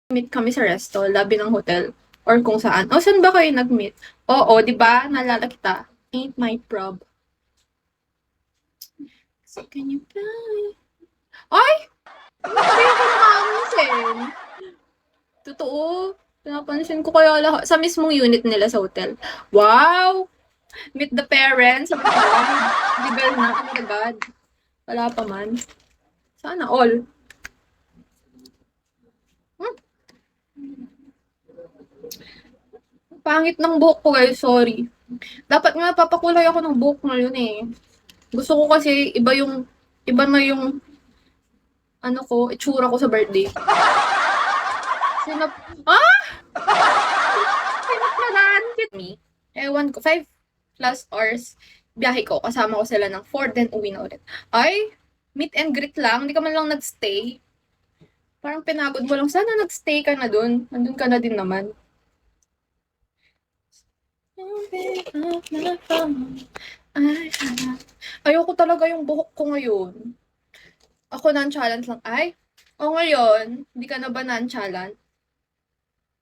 Meet kami sa resto, lobby ng hotel, or kung saan. O, saan ba kayo nag-meet? Oo, di ba? Naalala kita. Ain't my prob. So, can you fly? Ay! Hindi ako nakapansin. Totoo. Pinapansin ko kaya lahat. Sa mismong unit nila sa hotel. Wow! Meet the parents. Oh my God. Legal na. Oh my God. Wala pa man. Sana all. Hmm, pangit ng buhok ko guys, sorry. Dapat nga papakulay ako ng buhok ngayon eh. Gusto ko kasi iba na yung ano ko, itsura ko sa birthday. Sinap, ah! Sinaplanan kit me. Ewan ko, 5+ hours biyahe ko. Kasama ko sila ng 4, then uwi na ulit. Ay, meet and greet lang. Hindi ka man lang nagstay. Parang pinagod mo lang. Sana nagstay ka na dun. Nandun ka na din naman. Ayoko talaga yung buhok ko ngayon. Ako nonchalant lang. Ay, o ngayon, hindi ka na ba nonchalant?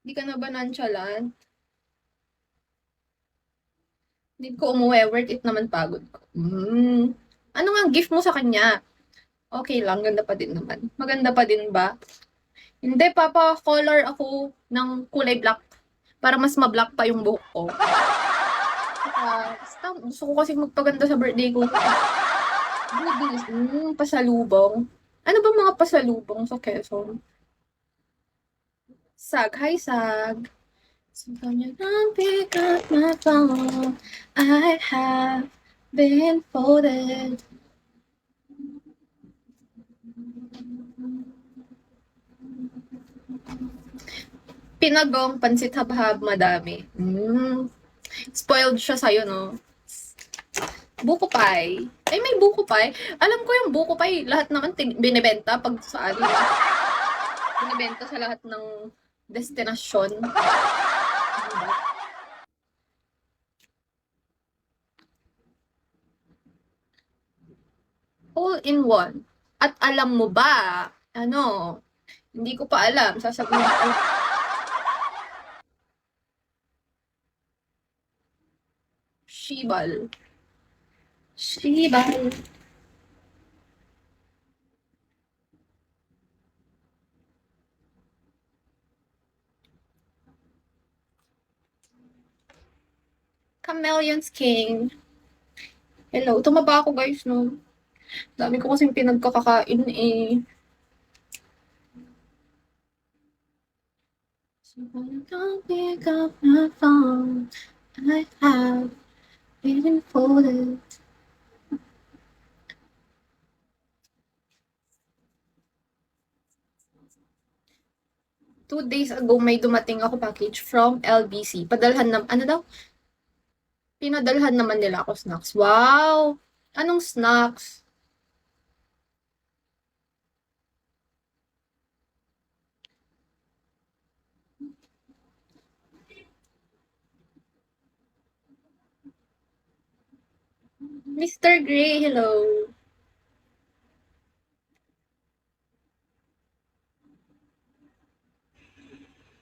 Hindi ka na ba nonchalant? Hindi ko umuwi. Worth it naman pagod ko. Ano nga gift mo sa kanya? Okay lang, ganda pa din naman. Maganda pa din ba? Hindi, papa-color ako ng kulay black para mas ma-black pa yung buhok ko. Basta, gusto ko kasi magpaganda sa birthday ko. Goodies, pasalubong. Ano ba mga pasalubong sa Quezon? Sag, hi Sag. So come you don't pick up my phone. I have been folded. Pinagong pansit habhab madami. Spoiled siya sa'yo, no? Buko pie. Ay, may buko pie. Alam ko yung buko pie, lahat naman binibenta pag saan. Binibenta sa lahat ng destinasyon. All in one. At alam mo ba, ano, hindi ko pa alam, sasabihin ko alam. Shibal. Shibal. Chameleon's King. Hello, tumaba ako guys, no? Dami ko kasing pinagkakakain eh. So when don't pick up my phone, I have been folded. 2 days ago, may dumating ako package from LBC. Padalhan na, ano daw? Pinadalhan naman nila ako snacks. Wow! Anong snacks? Mr. Gray, hello.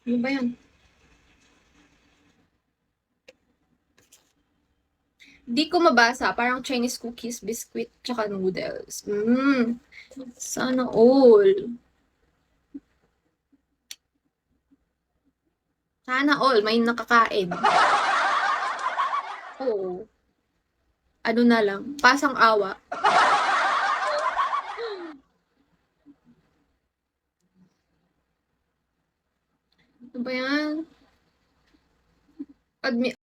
Ano ba yan? Di ko mabasa. Parang Chinese cookies, biscuit, tsaka noodles. Sana all. Sana all. May nakakain. Oo. Ano na lang. Pasang awa. Ano ba yan?